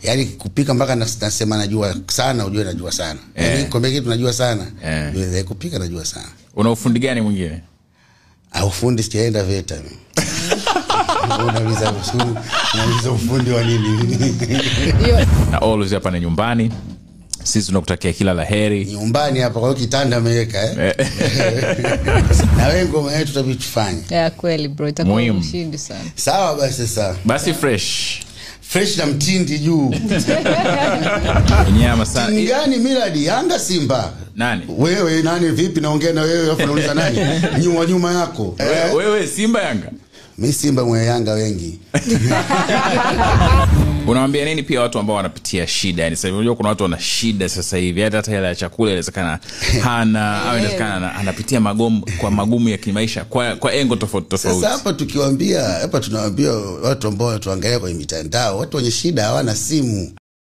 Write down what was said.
yani kupika mpaka nasema najua sana, ujue najua sana. Yani kwa kitu najua sana. Ndio kupika najua sana. Una ufundi gani mwingine? Ufundi sijaenda VETA mimi. Unauliza ufundi wa nini? Na always hapa na nyumbani. Sisi tunakutakia kila laheri. Nyumbani hapa kwa kitanda ameweka Na wewe ngoma yetu tutabifanya. Kweli bro, itakuwa mshindi sana. Sawa basi sawa. Basi fresh na mtindi juu. Nyama sana. Timu gani Miradi? Yanga Simba? Nani? Wewe nani vipi naongea na wewe afu unauliza nani? Nyuma yako. Wewe Simba Yanga? Mimi Simba mwe Yanga wengi. Unawaambia nini pia watu ambao wanapitia shida? Yani sasa unajua kuna watu wana shida sasa hivi. Hata hela ya chakula inawezekana hana au inawezekana anapitia magumu ya kimaisha kwa engo tofauti. Sasa hapa tunawaambia watu ambao tuangalia kwenye mitandao, watu wenye shida hawana simu.